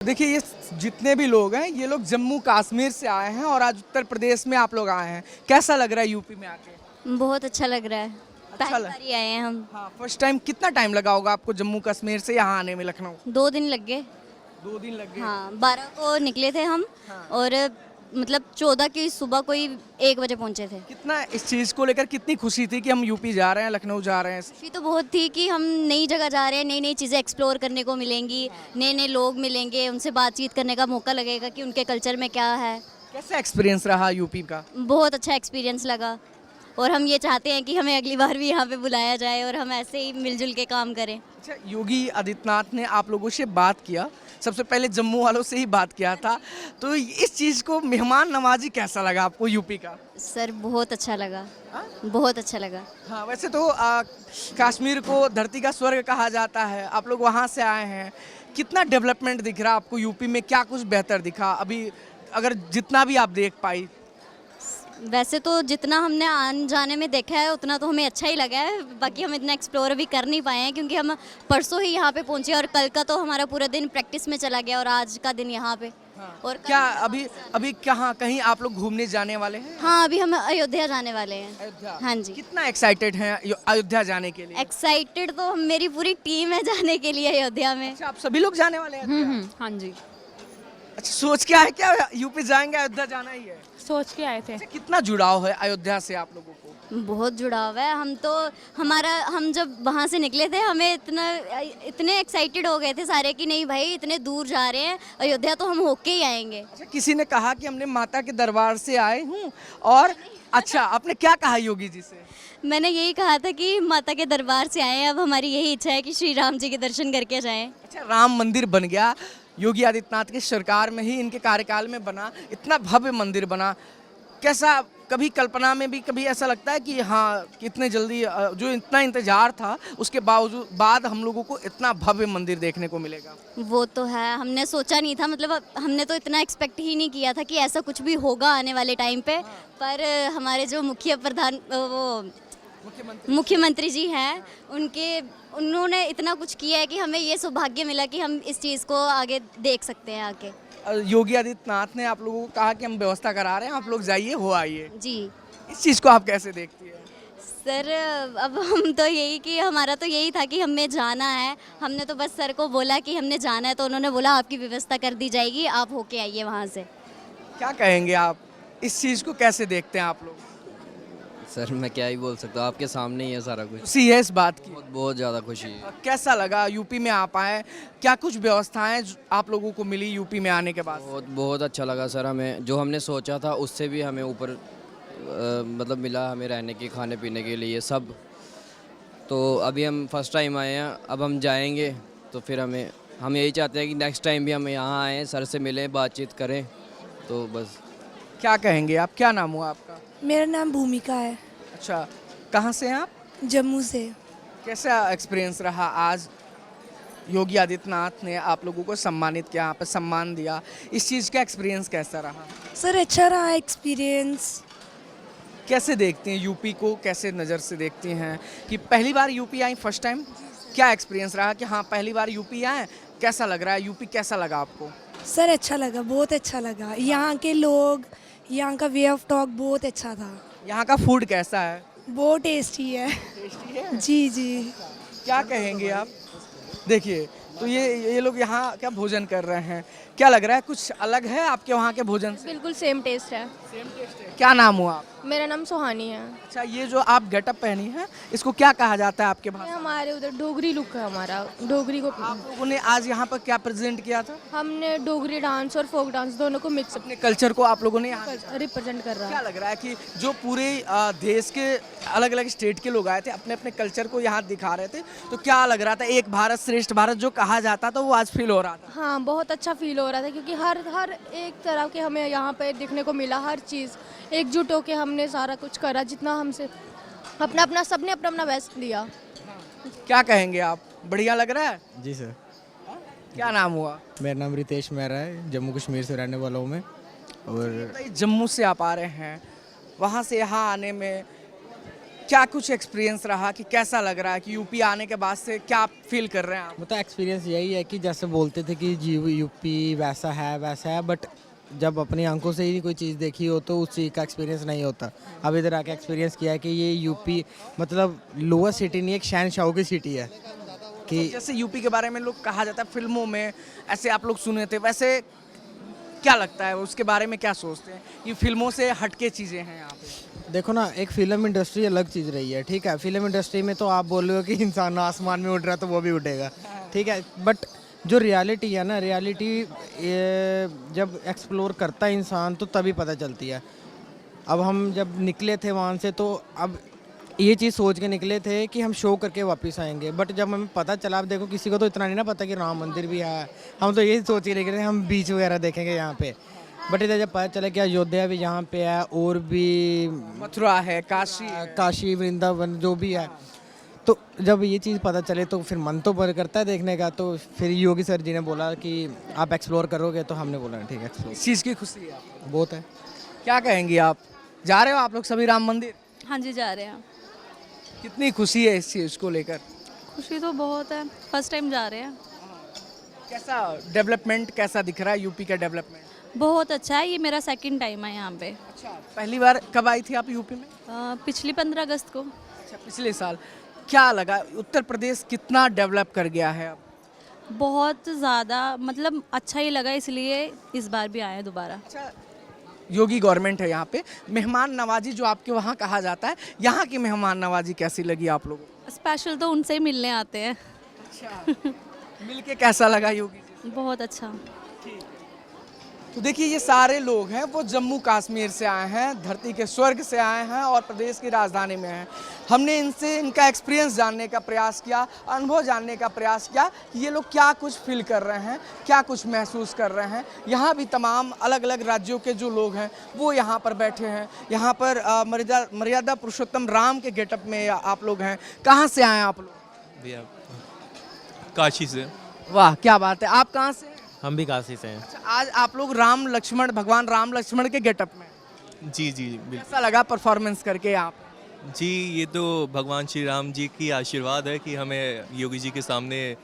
देखिए ये जितने भी लोग हैं ये लोग जम्मू कश्मीर से आए हैं और आज उत्तर प्रदेश में आप लोग आए हैं। कैसा लग रहा है यूपी में आके? बहुत अच्छा लग रहा है। अच्छा पहली लग बार ही आए हैं हम। हाँ, फर्स्ट टाइम। कितना टाइम लगा होगा आपको जम्मू कश्मीर से यहाँ आने में लखनऊ? 2 दिन लग गए। 2 दिन लग गए। हाँ, 12 को निकले थे हम। हाँ। और मतलब 14 की सुबह कोई 1 बजे पहुंचे थे। कितना इस चीज़ को लेकर कितनी खुशी थी कि हम यूपी जा रहे हैं, लखनऊ जा रहे हैं? खुशी तो बहुत थी कि हम नई जगह जा रहे हैं, नई नई चीज़ें एक्सप्लोर करने को मिलेंगी, नए नए लोग मिलेंगे, उनसे बातचीत करने का मौका लगेगा कि उनके कल्चर में क्या है। कैसा एक्सपीरियंस रहा यूपी का? बहुत अच्छा एक्सपीरियंस लगा और हम ये चाहते हैं कि हमें अगली बार भी यहाँ पे बुलाया जाए और हम ऐसे ही मिलजुल के काम करें। अच्छा, योगी आदित्यनाथ ने आप लोगों से बात किया, सबसे पहले जम्मू वालों से ही बात किया था, तो इस चीज़ को मेहमान नवाजी कैसा लगा आपको यूपी का? सर बहुत अच्छा लगा। हाँ? बहुत अच्छा लगा। हाँ, वैसे तो कश्मीर को धरती का स्वर्ग कहा जाता है, आप लोग वहाँ से आए हैं, कितना डेवलपमेंट दिख रहा आपको यूपी में? क्या कुछ बेहतर दिखा अभी, अगर जितना भी आप देख पाई? वैसे तो जितना हमने आने जाने में देखा है उतना तो हमें अच्छा ही लगा है, बाकी हम इतना एक्सप्लोर भी कर नहीं पाए हैं क्योंकि हम परसों ही यहाँ पे पहुँचे और कल का तो हमारा पूरा दिन प्रैक्टिस में चला गया और आज का दिन यहाँ पे। हाँ। और क्या अभी कहाँ कहीं आप लोग घूमने जाने वाले हैं? हाँ, अभी हम अयोध्या जाने वाले हैं। अयोध्या? हाँ जी। कितना एक्साइटेड हैं अयोध्या जाने के लिए? एक्साइटेड तो मेरी पूरी टीम है जाने के लिए अयोध्या में। अच्छा, आप सभी लोग जाने वाले हैं अयोध्या? हाँ जी, अच्छा, सोच क्या है, क्या यूपी जाएंगे, अयोध्या जाना ही है? सोच के आए थे। अच्छा, कितना जुड़ाव है अयोध्या से आप लोगों को? बहुत जुड़ाव है। हम जब वहाँ से निकले थे हमें इतने एक्साइटेड हो गए थे सारे कि नहीं भाई इतने दूर जा रहे हैं, अयोध्या तो हम होके ही आएंगे। अच्छा, किसी ने कहा कि हमने माता के दरबार से आए हूँ और अच्छा, आपने क्या कहा योगी जी से? मैंने यही कहा था कि माता के दरबार से आए हैं, अब हमारी यही इच्छा है कि श्री राम जी के दर्शन करके जाएं। अच्छा, राम मंदिर बन गया योगी आदित्यनाथ की सरकार में ही, इनके कार्यकाल में बना, इतना भव्य मंदिर बना। कैसा, कभी कल्पना में भी कभी ऐसा लगता है कि हाँ कितने जल्दी जो इतना इंतजार था उसके बाद हम लोगों को इतना भव्य मंदिर देखने को मिलेगा? वो तो है, हमने सोचा नहीं था, मतलब हमने तो इतना एक्सपेक्ट ही नहीं किया था कि ऐसा कुछ भी होगा आने वाले टाइम पे। पर हमारे जो मुख्यमंत्री जी हैं उन्होंने इतना कुछ किया है कि हमें ये सौभाग्य मिला कि हम इस चीज़ को आगे देख सकते हैं आके। योगी आदित्यनाथ ने आप लोगों को कहा कि हम व्यवस्था करा रहे हैं, आप लोग जाइए, हो आइए। जी इस चीज़ को आप कैसे देखती है? सर, अब हम तो यही कि हमारा तो यही था कि हमें जाना है, हमने तो बस सर को बोला कि हमने जाना है तो उन्होंने बोला आपकी व्यवस्था कर दी जाएगी, आप होके आइए वहाँ से। क्या कहेंगे आप, इस चीज़ को कैसे देखते हैं आप लोग? सर मैं क्या ही बोल सकता हूँ, आपके सामने ही है सारा कुछ। खुशी है इस बात की? बहुत ज़्यादा खुशी है। कैसा लगा यूपी में आप आए, क्या कुछ व्यवस्थाएं आप लोगों को मिली यूपी में आने के बाद? बहुत अच्छा लगा सर, हमें जो हमने सोचा था उससे भी हमें ऊपर मतलब मिला, हमें रहने के, खाने पीने के लिए सब। तो अभी हम फर्स्ट टाइम आए हैं, अब हम जाएंगे तो फिर हम यही चाहते हैं कि नेक्स्ट टाइम भी हम यहाँ आएँ, सर से मिलें, बातचीत करें, तो बस। क्या कहेंगे आप, क्या नाम हुआ आपका? मेरा नाम भूमिका है। अच्छा, कहाँ से हैं आप? जम्मू से। कैसा एक्सपीरियंस रहा आज योगी आदित्यनाथ ने आप लोगों को सम्मानित किया, यहाँ पे सम्मान दिया, इस चीज़ का एक्सपीरियंस कैसा रहा? सर अच्छा रहा एक्सपीरियंस। कैसे देखती हैं यूपी को, कैसे नज़र से देखती हैं कि पहली बार यूपी आई, फर्स्ट टाइम? क्या एक्सपीरियंस रहा कि हाँ पहली बार यूपी आए, कैसा लग रहा है यूपी, कैसा लगा आपको? सर अच्छा लगा, बहुत अच्छा लगा। यहाँ के लोग, यहाँ का वे ऑफ टॉक बहुत अच्छा था। यहाँ का फूड कैसा है? बहुत टेस्टी है। टेस्टी है? जी जी। क्या कहेंगे आप? देखिए, तो ये लोग यहाँ क्या भोजन कर रहे हैं, क्या लग रहा है कुछ अलग है आपके वहाँ के भोजन से? बिल्कुल सेम टेस्ट है। सेम टेस्ट है। क्या नाम हुआ आप? मेरा नाम सुहानी है। अच्छा, ये जो आप गेटअप पहनी है इसको क्या कहा जाता है आपके ये भाषा में? हमारे उधर डोगरी लुक है, हमारा डोगरी को आप लोगों ने आज यहाँ पर क्या प्रेजेंट किया था? हमने डोगरी डांस और फोक डांस दोनों को मिक्स अपने कल्चर को आप लोगों ने यहाँ रिप्रेजेंट कर रहा क्या है। लग रहा है कि जो पूरे देश के अलग अलग स्टेट के लोग आए थे, अपने अपने कल्चर को यहाँ दिखा रहे थे, तो क्या लग रहा था, एक भारत श्रेष्ठ भारत जो कहा जाता था वो आज फील हो रहा था? हाँ, बहुत अच्छा फील हो रहा था क्योंकि हर एक तरह के हमें यहाँ पे देखने को मिला, हर चीज़ एकजुट होके हमने सारा कुछ करा, जितना हमसे अपना सबने अपना बेस्ट दिया। क्या कहेंगे आप, बढ़िया लग रहा है? जी सर। क्या नाम हुआ? मेरा नाम रितेश मेहरा है, जम्मू कश्मीर से रहने वाला हूँ मैं। और जम्मू से आप आ रहे हैं, वहाँ से यहाँ आने में क्या कुछ एक्सपीरियंस रहा कि कैसा लग रहा है कि यूपी आने के बाद से क्या फील कर रहे हैं आप? मतलब एक्सपीरियंस यही है कि जैसे बोलते थे कि जी यूपी वैसा है, बट जब अपनी आंखों से ही कोई चीज़ देखी हो तो उस चीज़ का एक्सपीरियंस नहीं होता। अब इधर आके एक्सपीरियंस किया है कि ये यूपी मतलब लोअर सिटी नहीं, एक शहनशाहों की सिटी है कि जैसे यूपी के बारे में लोग कहा जाता है फिल्मों में, ऐसे आप लोग सुने थे, वैसे क्या लगता है उसके बारे में, क्या सोचते हैं? ये फिल्मों से हटके चीज़ें हैं यहाँ पे। देखो ना, एक फिल्म इंडस्ट्री अलग चीज़ रही है, ठीक है। फिल्म इंडस्ट्री में तो आप बोल रहे हो कि इंसान आसमान में उड़ रहा है तो वो भी उड़ेगा, ठीक है। बट जो रियलिटी है ना, रियलिटी जब एक्सप्लोर करता है इंसान तो तभी पता चलती है। अब हम जब निकले थे वहाँ से तो अब ये चीज़ सोच के निकले थे कि हम शो करके वापस आएंगे, बट जब हमें पता चला, अब देखो किसी को तो इतना नहीं ना पता कि राम मंदिर भी है, हम तो यही सोच के निकले थे हम बीच वगैरह देखेंगे यहाँ पे। बट इधर जब पता चला कि अयोध्या भी यहाँ पे है और भी मथुरा है, काशी है। काशी वृंदावन जो भी है, तो जब ये चीज़ पता चले तो फिर मन तो बढ़ करता है देखने का। तो फिर योगी सर जी ने बोला कि आप एक्सप्लोर करोगे, तो हमने बोला ठीक है एक्सप्लोर। इस चीज़ की खुशी है आपको? बहुत है। क्या कहेंगी आप? जा रहे हो आप लोग सभी राम मंदिर? हाँ जी, जा रहे हैं। कितनी खुशी है इस चीज़ को लेकर? खुशी तो बहुत है, फर्स्ट टाइम जा रहे हैं। कैसा डेवलपमेंट कैसा दिख रहा है यूपी का डेवलपमेंट? बहुत अच्छा है, ये मेरा सेकंड टाइम है यहाँ पे। अच्छा, पहली बार कब आई थी आप यूपी में? पिछली 15 अगस्त को। अच्छा, पिछले साल। क्या लगा उत्तर प्रदेश कितना डेवलप कर गया है अब? बहुत ज़्यादा, मतलब अच्छा ही लगा, इसलिए इस बार भी आए हैं दोबारा। अच्छा, योगी गवर्नमेंट है यहाँ पे, मेहमान नवाजी जो आपके वहाँ कहा जाता है, यहाँ की मेहमान नवाजी कैसी लगी आप लोगों को? स्पेशल तो उनसे ही मिलने आते हैं। अच्छा, मिलके कैसा लगा योगी जी? बहुत अच्छा। तो देखिए, ये सारे लोग हैं वो जम्मू कश्मीर से आए हैं, धरती के स्वर्ग से आए हैं और प्रदेश की राजधानी में हैं। हमने इनसे इनका एक्सपीरियंस जानने का प्रयास किया, अनुभव जानने का प्रयास किया कि ये लोग क्या कुछ फील कर रहे हैं, क्या कुछ महसूस कर रहे हैं। यहाँ भी तमाम अलग अलग राज्यों के जो लोग हैं वो यहाँ पर बैठे हैं। यहाँ पर मर्यादा पुरुषोत्तम राम के गेटअप में आप लोग हैं। कहाँ से आए आप लोग? भैया काशी से। वाह, क्या बात है। आप कहाँ से? हम भी काशी से हैं। अच्छा, आज आप लोग राम लक्ष्मण, भगवान राम लक्ष्मण के गेटअप में, जी जी बिल्कुल। कैसा लगा परफॉर्मेंस करके आप? जी, ये तो भगवान श्री राम जी की आशीर्वाद है कि हमें योगी जी के सामने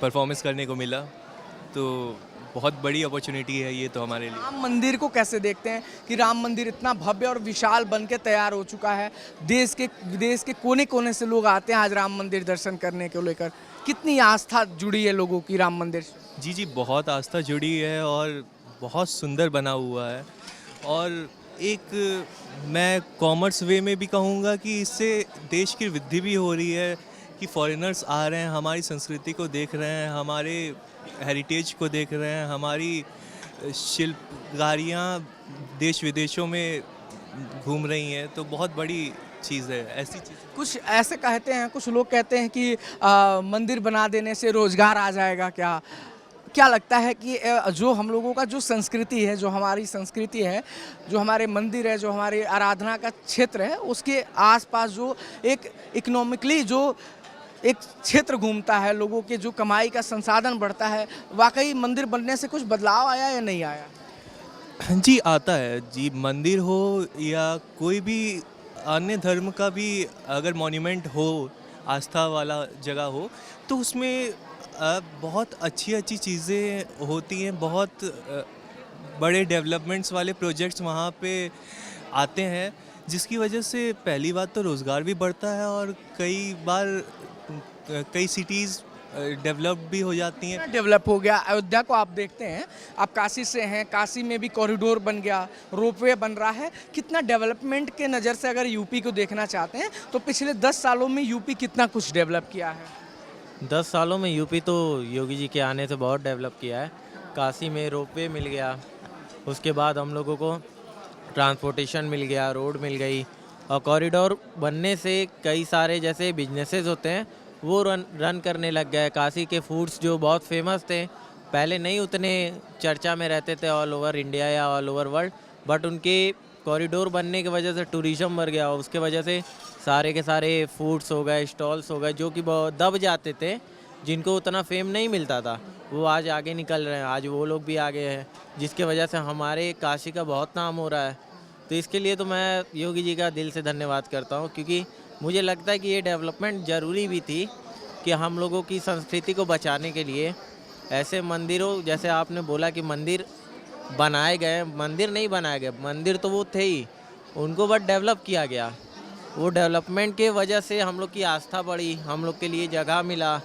परफॉर्मेंस करने को मिला, तो बहुत बड़ी अपॉर्चुनिटी है ये तो हमारे लिए। राम मंदिर को कैसे देखते हैं कि राम मंदिर इतना भव्य और विशाल बन के तैयार हो चुका है, देश के विदेश के कोने कोने से लोग आते हैं आज राम मंदिर दर्शन करने को लेकर, कितनी आस्था जुड़ी है लोगों की राम मंदिर से? जी जी, बहुत आस्था जुड़ी है और बहुत सुंदर बना हुआ है। और एक मैं कॉमर्स वे में भी कहूँगा कि इससे देश की वृद्धि भी हो रही है कि फॉरेनर्स आ रहे हैं, हमारी संस्कृति को देख रहे हैं, हमारे हेरिटेज को देख रहे हैं, हमारी शिल्पकारियाँ देश विदेशों में घूम रही हैं, तो बहुत बड़ी चीज़ है ऐसी चीज़। कुछ ऐसे कहते हैं, कुछ लोग कहते हैं कि मंदिर बना देने से रोजगार आ जाएगा। क्या क्या लगता है कि जो हम लोगों का जो संस्कृति है, जो हमारी संस्कृति है, जो हमारे मंदिर है, जो हमारी आराधना का क्षेत्र है, उसके आसपास जो एक इकोनॉमिकली जो एक क्षेत्र घूमता है, लोगों के जो कमाई का संसाधन बढ़ता है, वाकई मंदिर बनने से कुछ बदलाव आया या नहीं आया? जी, आता है जी। मंदिर हो या कोई भी अन्य धर्म का भी अगर मॉन्यूमेंट हो, आस्था वाला जगह हो, तो उसमें बहुत अच्छी अच्छी चीज़ें होती हैं। बहुत बड़े डेवलपमेंट्स वाले प्रोजेक्ट्स वहाँ पे आते हैं, जिसकी वजह से पहली बात तो रोज़गार भी बढ़ता है और कई बार कई सिटीज़ डेवलप भी हो जाती हैं। डेवलप हो गया अयोध्या को आप देखते हैं, आप काशी से हैं, काशी में भी कॉरिडोर बन गया, रोपवे बन रहा है। कितना डेवलपमेंट के नज़र से अगर यूपी को देखना चाहते हैं तो पिछले 10 सालों में यूपी कितना कुछ डेवलप किया है? 10 सालों में यूपी तो योगी जी के आने से बहुत डेवलप किया है। काशी में रोपवे मिल गया, उसके बाद हम लोगों को ट्रांसपोर्टेशन मिल गया, रोड मिल गई, और कॉरिडोर बनने से कई सारे जैसे बिजनेसेस होते हैं वो रन करने लग गए। काशी के फूड्स जो बहुत फेमस थे, पहले नहीं उतने चर्चा में रहते थे ऑल ओवर इंडिया या ऑल ओवर वर्ल्ड, बट उनके कॉरिडोर बनने की वजह से टूरिज़्म बढ़ गया और उसके वजह से सारे के सारे फूड्स हो गए, स्टॉल्स हो गए, जो कि बहुत दब जाते थे, जिनको उतना फेम नहीं मिलता था, वो आज आगे निकल रहे हैं। आज वो लोग भी आगे हैं, जिसके वजह से हमारे काशी का बहुत नाम हो रहा है। तो इसके लिए तो मैं योगी जी का दिल से धन्यवाद करता हूँ, क्योंकि मुझे लगता है कि ये डेवलपमेंट ज़रूरी भी थी कि हम लोगों की संस्कृति को बचाने के लिए ऐसे मंदिरों, जैसे आपने बोला कि मंदिर बनाए गए, मंदिर नहीं बनाए गए, मंदिर तो वो थे ही, उनको बट डेवलप किया गया। वो डेवलपमेंट के वजह से हम लोग की आस्था बढ़ी, हम लोग के लिए जगह मिला,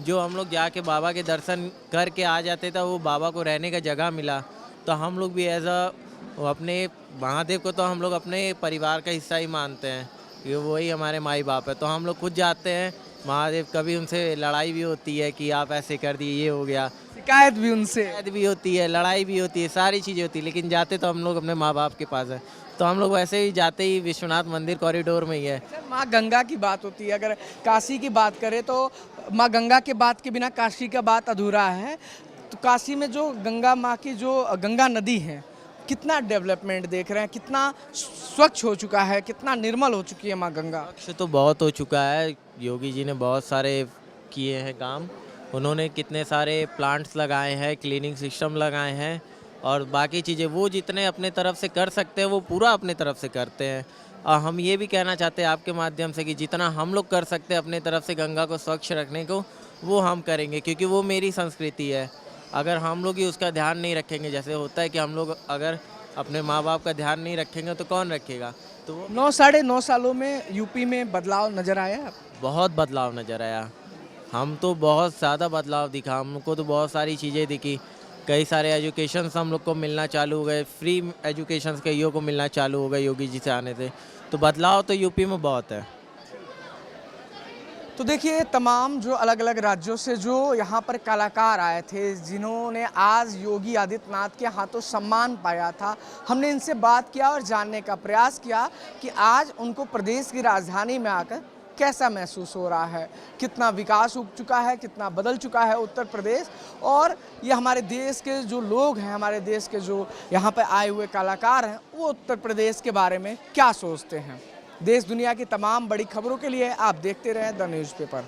जो हम लोग जाके बाबा के दर्शन करके आ जाते थे वो बाबा को रहने का जगह मिला। तो हम लोग भी एज अपने महादेव को तो हम लोग अपने परिवार का हिस्सा ही मानते हैं, कि वही हमारे माई बाप है। तो हम लोग खुद जाते हैं महादेव, कभी उनसे लड़ाई भी होती है कि आप ऐसे कर दिए, ये हो गया, शिकायत भी उनसे। शिकायत भी होती है, लड़ाई भी होती है, सारी चीज़ें होती है, लेकिन जाते तो हम लोग अपने माँ बाप के पास है। तो हम लोग वैसे ही जाते ही विश्वनाथ मंदिर कॉरिडोर में ही है। माँ गंगा की बात होती है, अगर काशी की बात करें तो माँ गंगा के बात के बिना काशी का बात अधूरा है। तो काशी में जो गंगा माँ की जो गंगा नदी है, कितना डेवलपमेंट देख रहे हैं, कितना स्वच्छ हो चुका है, कितना निर्मल हो चुकी है माँ गंगा। स्वच्छ तो बहुत हो चुका है, योगी जी ने बहुत सारे किए हैं काम। उन्होंने कितने सारे प्लांट्स लगाए हैं, क्लीनिंग सिस्टम लगाए हैं, और बाकी चीज़ें वो जितने अपने तरफ से कर सकते हैं वो पूरा अपने तरफ से करते हैं। और हम ये भी कहना चाहते हैं आपके माध्यम से कि जितना हम लोग कर सकते हैं अपने तरफ से गंगा को स्वच्छ रखने को, वो हम करेंगे, क्योंकि वो मेरी संस्कृति है। अगर हम लोग ही उसका ध्यान नहीं रखेंगे, जैसे होता है कि हम लोग अगर अपने माँ बाप का ध्यान नहीं रखेंगे तो कौन रखेगा। तो वो 9 सालों में यूपी में बदलाव नजर आया है? बहुत बदलाव नज़र आया, हम तो बहुत ज़्यादा बदलाव दिखा, हमको तो बहुत सारी चीज़ें दिखी। कई सारे एजुकेशंस हम लोग को मिलना चालू हो गए, फ्री एजुकेशंस कईयों को मिलना चालू हो गए योगी जी से आने से। तो बदलाव तो यूपी में बहुत है। तो देखिए, तमाम जो अलग अलग राज्यों से जो यहाँ पर कलाकार आए थे, जिन्होंने आज योगी आदित्यनाथ के हाथों सम्मान पाया था, हमने इनसे बात किया और जानने का प्रयास किया कि आज उनको प्रदेश की राजधानी में आकर कैसा महसूस हो रहा है, कितना विकास हो चुका है, कितना बदल चुका है उत्तर प्रदेश, और ये हमारे देश के जो लोग हैं, हमारे देश के जो यहाँ पर आए हुए कलाकार हैं, वो उत्तर प्रदेश के बारे में क्या सोचते हैं। देश दुनिया की तमाम बड़ी खबरों के लिए आप देखते रहें द न्यूज़पेपर।